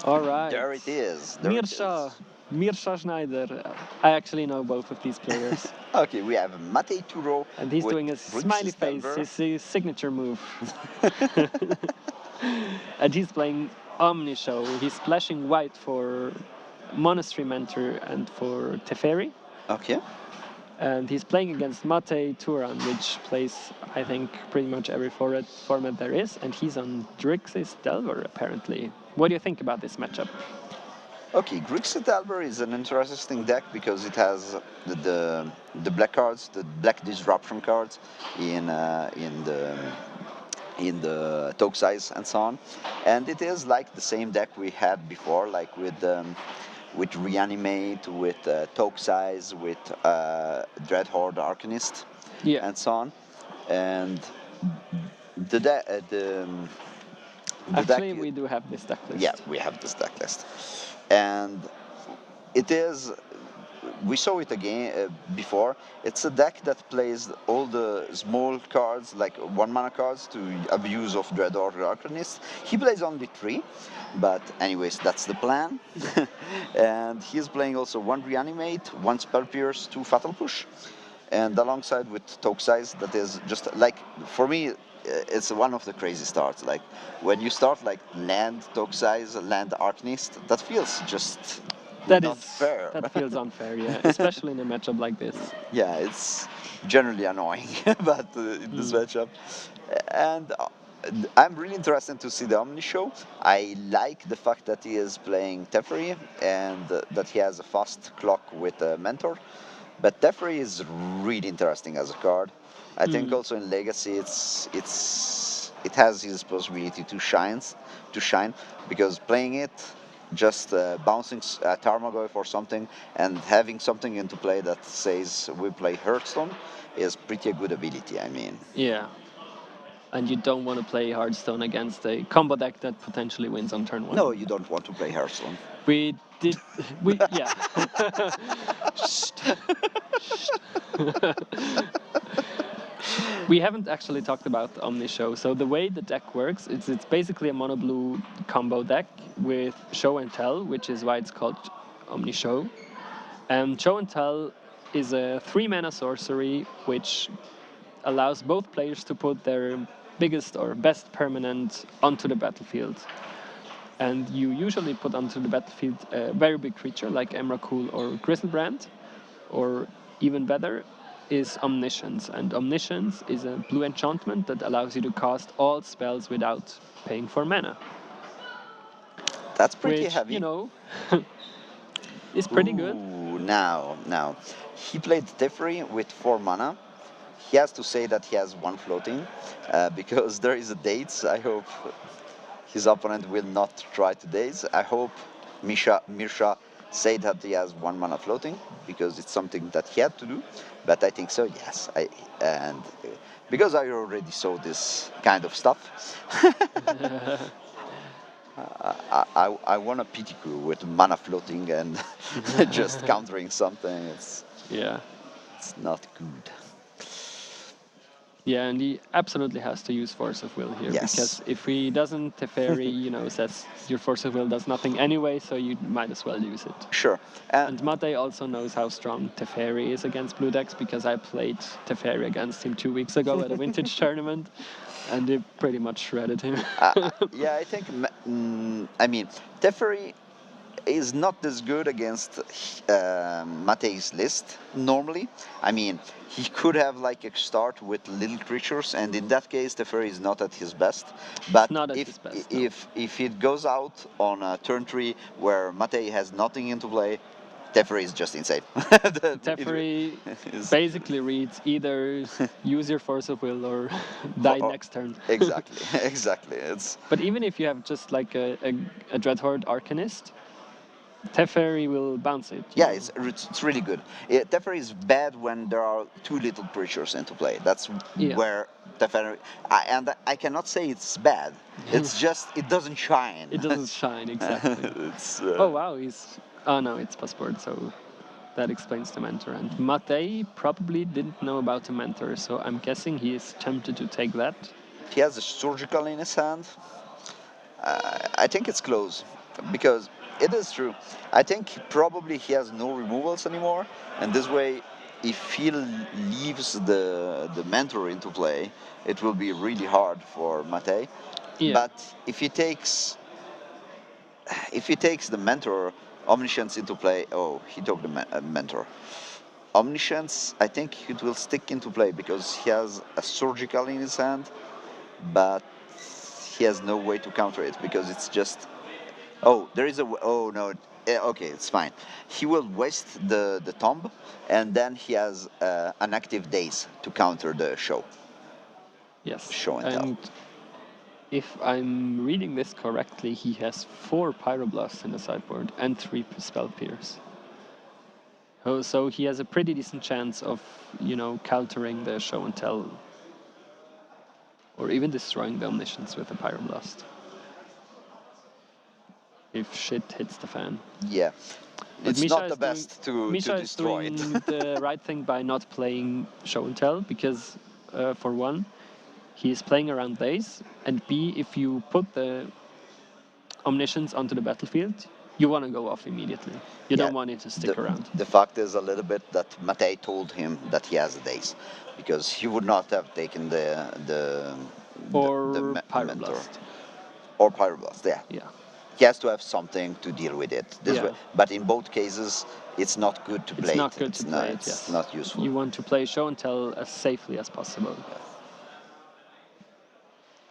All right. There it is. There it Mirscha. is. Mirscha Schneider. I actually know both of these players. Okay, we have Matei Turau And he's with doing a smiley Grixis face, Delver. his signature move. And he's playing Omnishow. He's splashing white for Monastery Mentor and for Teferi. Okay. And he's playing against Matei Turan, which plays, I think, pretty much every format there is. And he's on Grixis Delver, apparently. What do you think about this matchup? Okay, Grixis Delver is an interesting deck because it has the black cards, the black disruption cards in the toke size and so on, and it is like the same deck we had before, like with reanimate, with toke size, with Dreadhorde Arcanist, Yeah, and so on, and the de- uh, the um, the deck. actually, we do have this deck Yeah, list. we have this deck list, and it is. We saw it again before. It's a deck that plays all the small cards, like 1 mana cards, to abuse of Dread or Arcanist. He plays only 3, but anyways, that's the plan. And he's playing also 1 Reanimate, 1 Spell Pierce, 2 Fatal Push, and alongside with Toke Size, that is just like, for me, it's one of the crazy starts. Like when you start like land Toke Size, land Arcanist, that feels just That not is fair. that feels unfair, yeah, especially in a matchup like this. Yeah, it's generally annoying, but in this matchup, and I'm really interested to see the Omnishow. I like the fact that he is playing Teferi and that he has a fast clock with a mentor. But Teferi is really interesting as a card. I think also in Legacy, it has his possibility to shine, because playing it, just bouncing Tarmogoyf or something and having something into play that says we play Hearthstone is pretty a good ability. I mean, Yeah, and you don't want to play Hearthstone against a combo deck that potentially wins on turn one. no, you don't want to play Hearthstone. We did, yeah. Shh. We haven't actually talked about Omnishow. So the way the deck works, it's basically a mono blue combo deck with Show and Tell, which is why it's called Omnishow. And Show and Tell is a 3 mana sorcery which allows both players to put their biggest or best permanent onto the battlefield. And you usually put onto the battlefield a very big creature like Emrakul or Griselbrand, or even better is Omniscience. And Omniscience is a blue enchantment that allows you to cast all spells without paying for mana, That's pretty which, heavy. is pretty good. Ooh, now. He played Teferi with 4 mana. He has to say that he has 1 floating, because there is a dates. I hope his opponent will not try to dates. I hope Mirscha say that he has 1 mana floating, because it's something that he had to do. But I think so, yes. And because I already saw this kind of stuff, I want a pity crew with mana floating and just countering something. Yeah. It's not good. Yeah, and he absolutely has to use Force of Will here, Yes. because if he doesn't, Teferi, says your Force of Will does nothing anyway, so you might as well use it. Sure. And Matei also knows how strong Teferi is against blue decks, because I played Teferi against him 2 weeks ago at a vintage tournament, and it pretty much shredded him. Yeah, I think. I mean, Teferi is not as good against Matei's list normally. I mean, he could have like a start with little creatures, and in that case, Teferi is not at his best. But not at if his best, no. if it goes out on a turn 3 where Matei has nothing into play, Teferi is just insane. Teferi basically reads either use your Force of Will or die next turn. Exactly. It's But even if you have just like a Dreadhorde Arcanist, Teferi will bounce it. Yeah, it's really good. Teferi is bad when there are too little creatures into play. That's where Teferi. I cannot say it's bad. It's just it doesn't shine. It doesn't shine, exactly. Oh wow, no, it's passport, so that explains the mentor. And Matei probably didn't know about the mentor, so I'm guessing he is tempted to take that. He has a surgical in his hand. I think it's close because it is true. I think probably he has no removals anymore, and this way, if he leaves the mentor into play, it will be really hard for Matei. Yeah. But if he takes the mentor omniscience into play, oh, he took the mentor. Omniscience, I think it will stick into play because he has a surgical in his hand, but he has no way to counter it because it's just. Oh, there is a. Oh no. Okay, it's fine. He will waste the tomb, and then he has an active daze to counter the Yes. show and tell. And if I'm reading this correctly, he has 4 Pyroblasts in the sideboard and 3 Spell Pierce. Oh, so he has a pretty decent chance of, countering the show and tell, or even destroying the Omniscience with a Pyroblast. If shit hits the fan. Yeah, But it's not the best to Misha is destroy doing it. the right thing by not playing show and tell because, for one, he is playing around days, and B, if you put the Omniscience onto the battlefield, you want to go off immediately. You Yeah, don't want it to stick around. the fact is a little bit that Matei told him that he has a daze, because he would not have taken Or mentor Pyroblast. or pyroblast. Yeah, Yeah. he has to have something to deal with it. This Yeah. way, but in both cases, it's not good to It's play not it. good to play it, It's yes. not useful. You want to play show and tell as safely as possible.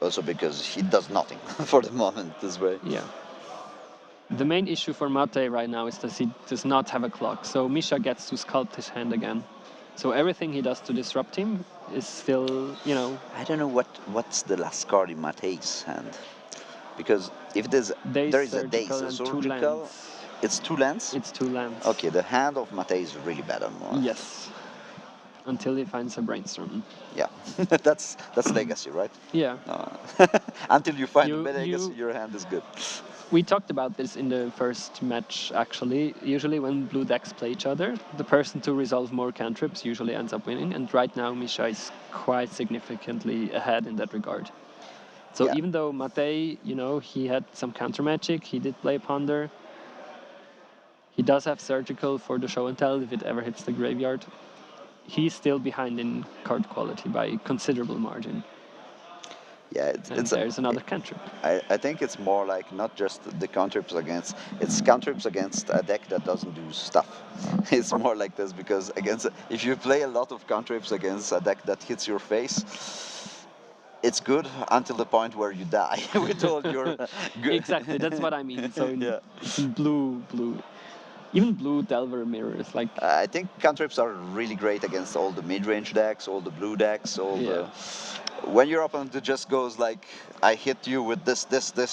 Also because he does nothing for the moment this way. Yeah. The main issue for Matei right now is that he does not have a clock, so Misha gets to sculpt his hand again. So everything he does to disrupt him is still, I don't know what's the last card in Matei's hand, because if days there is a surgical daze, a and 2 surgical, lands. it's 2 lands. It's 2 lands. Okay, the hand of Matei is really bad on more. Yes. Until he finds a brainstorm. Yeah, that's legacy, right? Yeah. Until you find You a legacy, you your hand is good. We talked about this in the first match, actually. Usually, when blue decks play each other, the person to resolve more cantrips usually ends up winning. And right now, Misha is quite significantly ahead in that regard. So Yeah. even though Matei, he had some counter magic, he did play Ponder. He does have surgical for the show and tell if it ever hits the graveyard. He's still behind in card quality by a considerable margin. Yeah, And there's another cantrip. I think it's more like not just the cantrips against, it's cantrips against a deck that doesn't do stuff. It's more like this because if you play a lot of cantrips against a deck that hits your face, it's good until the point where you die with all your good. Exactly, that's what I mean. So Yeah. it's in blue. Even blue Delver mirrors, like, I think cantrips are really great against all the mid-range decks, all the blue decks, all yeah. the. When your opponent just goes like, I hit you with this,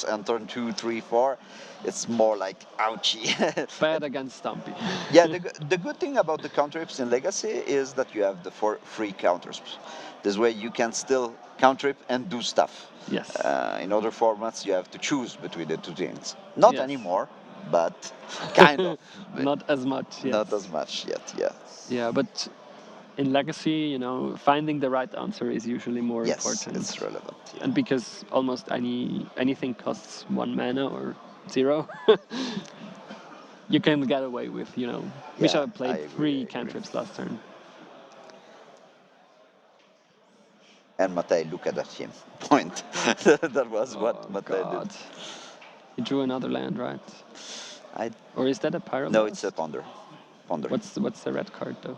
and turn 2, 3, 4, it's more like ouchie. Bad against Stumpy. Yeah, the good thing about the cantrips in Legacy is that you have the free counters. This way you can still countrip and do stuff. Yes. In other formats, you have to choose between the two things. Not Yes. anymore, but kind of. Not as much, yes. Not as much yet, yeah. Yeah, but in Legacy, finding the right answer is usually more Yes, important. it's relevant. Yeah. And because almost anything costs 1 mana or 0, you can get away with, Misha I played agree, 3 I agree. cantrips last turn. And Matei looked at him. Point. That was what Matei God. did. He drew another land, right? Or is that a Pyroblast? No, it's a ponder. Ponder. What's the red card, though?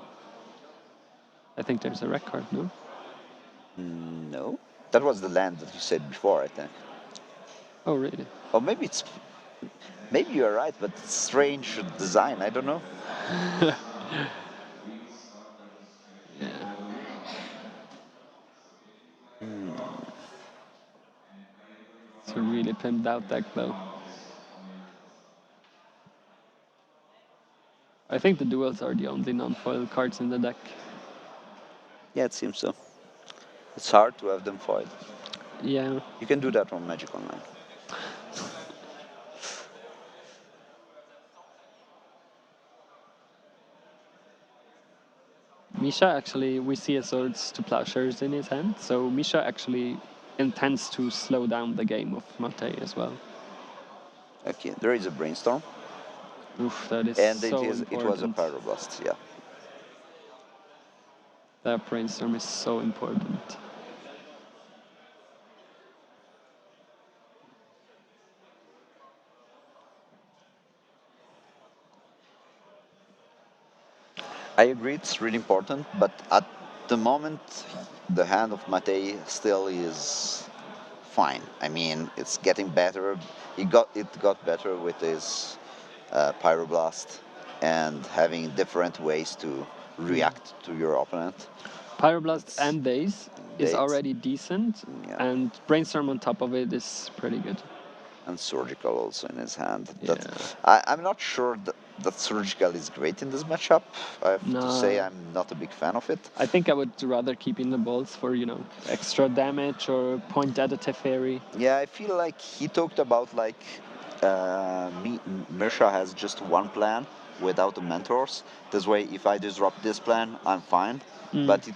I think there's a red card, no? No, that was the land that you said before, I think. Oh, really? Or maybe you're right, but it's strange design. I don't know. Yeah. It's a really pimped out deck, though. I think the duels are the only non-foil cards in the deck. Yeah, it seems so. It's hard to have them foiled. Yeah. You can do that on Magic Online. Misha actually, we see a Swords to Plowshares in his hand, so Misha actually intends to slow down the game of Matei as well. Okay, there is a brainstorm, Oof, that is and so it was a important. pyroblast. Yeah. That brainstorm is so important. I agree, it's really important, but at the moment, the hand of Matei still is fine. I mean, it's getting better. It got better with his pyroblast and having different ways to react to your opponent. Pyroblast It's and Daze is dates, already decent, yeah, and Brainstorm on top of it is pretty good. and surgical also in his hand. Yeah. That I'm not sure that surgical is great in this matchup. I have to say No, I'm not a big fan of it. I think I would rather keep in the bolts for, extra damage or point additive fairy. Yeah, I feel like he talked about like Mirscha has just one plan without the mentors. This way, if I disrupt this plan, I'm fine. Mm. But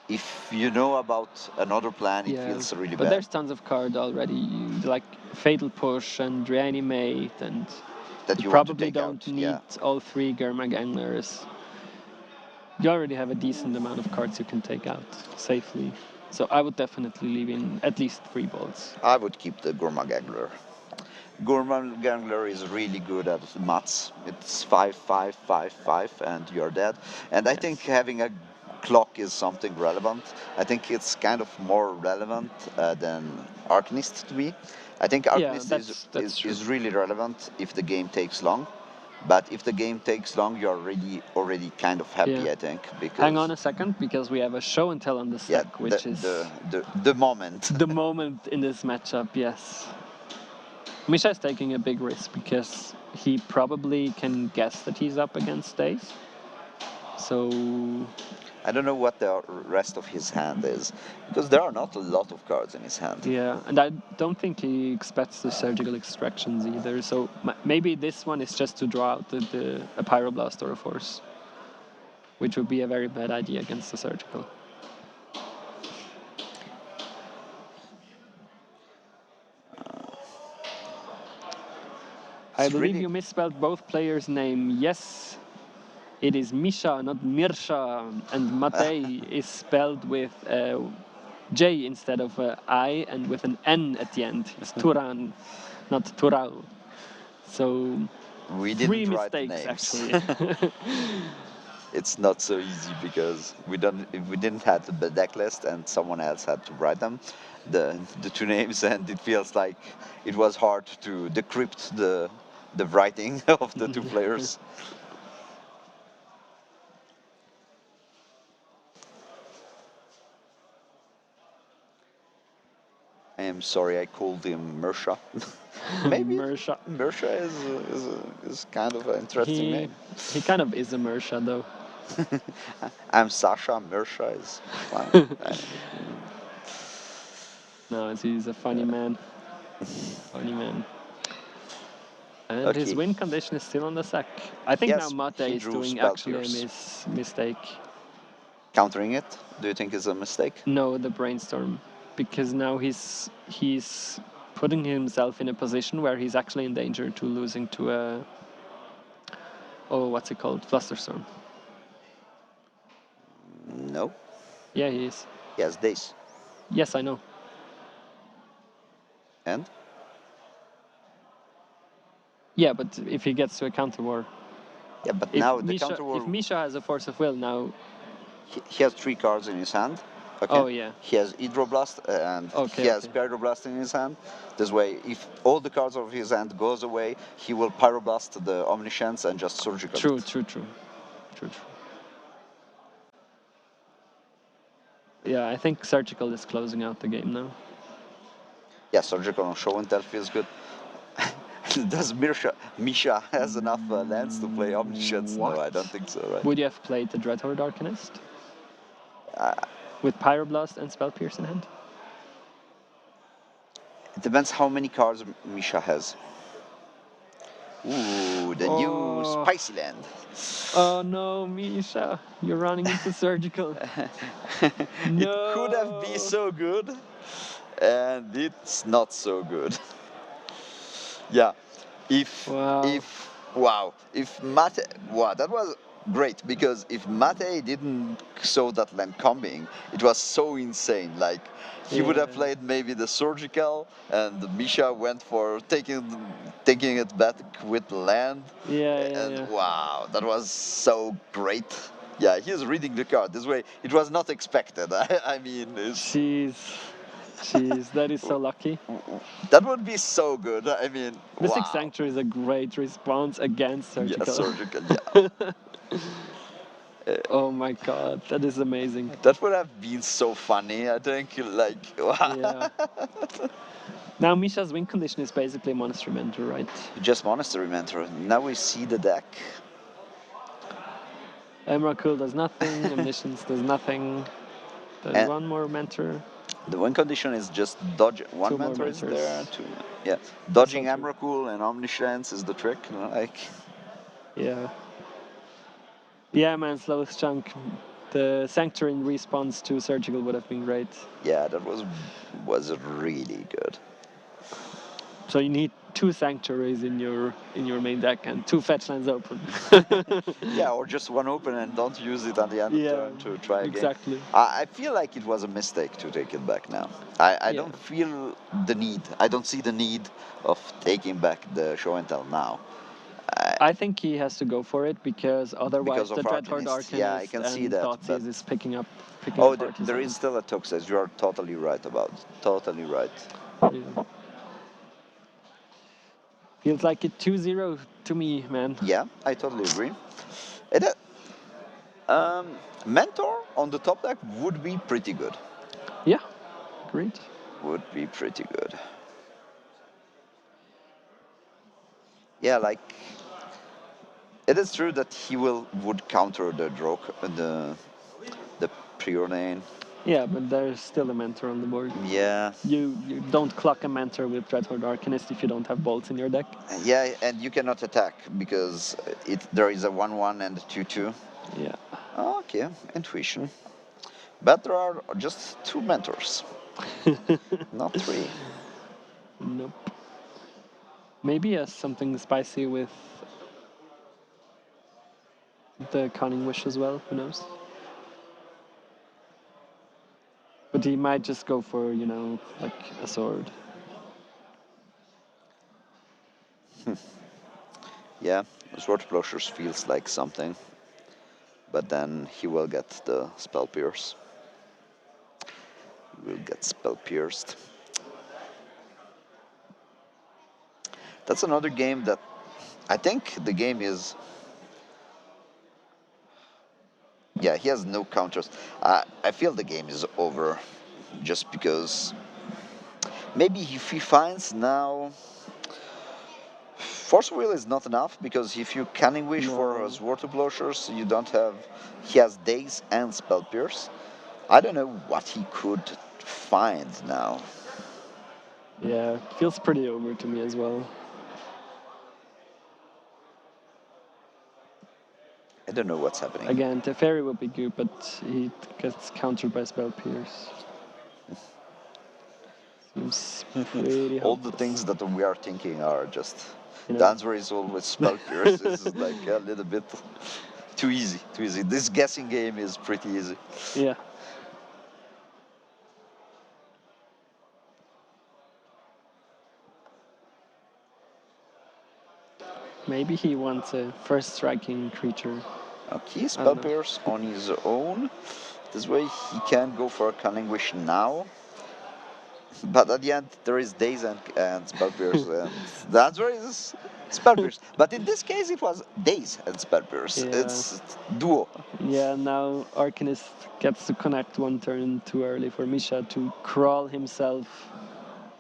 if you know about another plan, it Yeah, feels really but bad. there's tons of card already, like Fatal Push and Reanimate, and That you you want to probably take don't out. need Yeah, all three Germa Ganglers. You already have a decent amount of cards you can take out safely. So I would definitely leave in at least 3 bolts. I would keep the Gurma Gangler. Gurma Gangler is really good at mats. It's 5, 5, 5, 5, and you're dead. And I think Yes. having a clock is something relevant. I think it's kind of more relevant than Arcanist to be. I think Yeah, Arcanist that's true. is really relevant if the game takes long. But if the game takes long, you're already kind of Yeah. happy, I think, Hang on because a second, because we have a show and tell on the yeah, stack, which is the moment. the moment in this matchup, yes. Misha is taking a big risk because he probably can guess that he's up against Daze. So, I don't know what the rest of his hand is, because there are not a lot of cards in his hand. yeah, and I don't think he expects the surgical extractions either. So maybe this one is just to draw out a pyroblast or a force, which would be a very bad idea against the surgical. I It's believe really you misspelled both players' name. Yes, it is Misha, not Mirscha, and Matei is spelled with a J instead of a I and with an N at the end. It's Turan, not Turau. So we 3 didn't write the mistakes names. actually. It's not so easy because we didn't have the deck list and someone else had to write them, the two names, and it feels like it was hard to decrypt the writing of the two players. I am sorry I called him Mirscha. Maybe Mirscha. Mirscha is kind of an interesting He name. he kind of is a Mirscha though. I'm Sasha. Mirscha is fine. No, he's a funny man. Funny man. And his Okay. win condition is still on the sack. I think now Yes, Mate he is drew doing spell actually a pierce. mistake. Countering it, do you think is a mistake? No, the brainstorm, because now he's putting himself in a position where he's actually in danger to losing to a what's it called, flusterstorm. No. Yeah, he is. He has days. Yes, I know. And Yeah, but if he gets to a counter war, yeah, but if now the Misha counter if war. Misha has a force of will now, He has 3 cards in his hand. Okay. oh yeah, He has Hydroblast and he okay, has okay, Pyroblast in his hand. This way, if all the cards of his hand goes away, he will Pyroblast the Omniscience and just Surgical true, it. true, true, true, true. Yeah, I think surgical is closing out the game now. Yeah, Surgical on Show and Tell feels good. Does Misha has enough lands to play Omniscience? No, I don't What? think so, right? Would you have played the Dreadhorde Arcanist Uh, with Pyroblast and Spell Pierce in hand? it depends how many cards Misha has. Ooh, the new Oh, Spicy Land. oh no, Misha, you're running into surgical. It could have been No. so good. and it's not so good. Yeah, Wow. if wow, if Mate, wow, that was great because if Matei didn't saw that land coming, it was so insane. Like he would have Yeah. played maybe the surgical, and Misha went for taking it back with the land, Yeah, yeah, and yeah. wow, that was so great. Yeah, he's reading the card this way. It was not expected. I mean, Jeez. Jeez, that is so lucky. that would be so good. I mean, The Six wow. Sanctuary is a great response against Yeah, surgical. surgical. Yeah. Oh my god, that is amazing. That would have been so funny, I think. Like, Yeah. Now Misha's win condition is basically a monastery mentor, right? just monastery mentor. Now we see the deck. Emrakul does nothing, Omniscience does nothing. There's And one more mentor, the win condition is just dodge. One two more mentor is there. mentors. Two, yeah. That's so Dodging true. Emrakul and Omniscience is the trick. Like, Yeah. Yeah, man, slowest chunk. The Sanctuary in response to surgical would have been great. yeah, that was really good. So you need two sanctuaries in your main deck and two fetch lands open. Yeah, or just one open and don't use it at the end of Yeah, turn to try again. exactly. I feel like it was a mistake to take it back now. I Yeah. don't feel the need. I don't see the need of taking back the show and tell now. I think he has to go for it because otherwise Because the of Dreadhorde Arcanist. Yeah, I Arcanist can see and that. But Thoughtseize is picking oh, apart his there is hand. still a Toxas. You are totally right about. Totally right. Yeah. Feels like a 2-0 to me, man. Yeah, I totally agree. It, Mentor on the top deck would be pretty good. Yeah, great. Would be pretty good. Yeah, like it is true that he would counter the draw the preordain. Yeah, but there's still a mentor on the board. Yeah, You don't clock a mentor with Dreadhorde Arcanist if you don't have bolts in your deck. yeah, and you cannot attack because there is a 1/1 and a 2/2. Yeah. Okay, intuition. But there are just two mentors, not three. Nope. Maybe something spicy with the Cunning Wish as well. Who knows? But he might just go for, like a sword. Yeah, Sword Blushers feels like something, but then he will get the spell pierce. He will get spell pierced. That's another game that I think the game is. Yeah, he has no counters. I feel the game is over just because maybe if he finds now. Force Wheel is not enough because if you Canning Wish for No. Sword Blushers, you don't have. He has Daze and Spell Pierce. I don't know what he could find now. Yeah, feels pretty over to me as well. I don't know what's happening. Again, Teferi would be good, but he gets countered by Spell Pierce. Seems pretty All the hopeless. things that we are thinking are just. You The know? answer is always Spell Pierce. This is like a little bit too easy. Too easy. This guessing game is pretty easy. Yeah. Maybe he wants a first striking creature. Okay, I Spell don't know. Pierce on his own. This way he can go for a Cunning Wish now. But at the end, there is Days and Spell Pierce, and the answer is Spell Pierce. But in this case, it was Days and Spell Pierce. Yeah. It's duo. Yeah, now Arcanist gets to connect one turn too early for Misha to crawl himself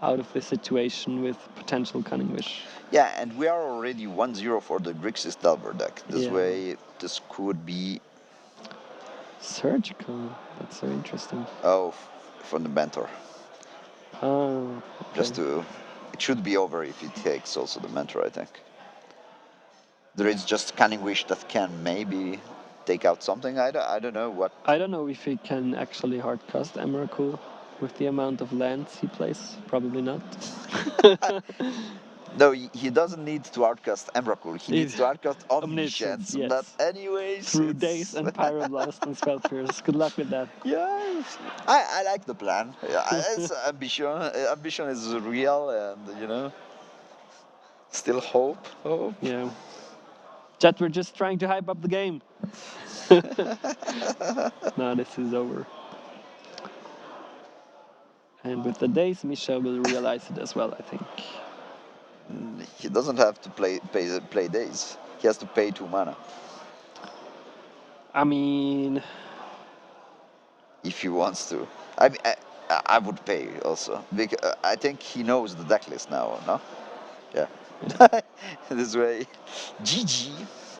out of the situation with potential Cunning Wish. Yeah, and we are already 1-0 for the Grixis Delver deck. This Yeah. way, this could be. Surgical. That's so interesting. Oh, from the Mentor. Oh, Just okay. to. It should be over if he takes also the Mentor, I think. There is just Cunning Wish that can maybe take out something. I don't know what. I don't know if he can actually hardcast Emrakul. with the amount of lands he plays. Probably not. No, he doesn't need to outcast Emrakul. He needs to outcast Omniscience, Omniscience. But yes. anyways, Through days it's and Pyroblast and Spell Pierce. Good luck with that. yeah. I like the plan. It's ambition. Ambition is real, and still hope. Hope. Yeah. Chat, we're just trying to hype up the game. Now this is over. And with the days, Mirscha will realize it as well, I think. He doesn't have to play days. He has to pay 2 mana I mean, if he wants to. I mean, I would pay also because I think he knows the deck list now. No, yeah. This way, GG.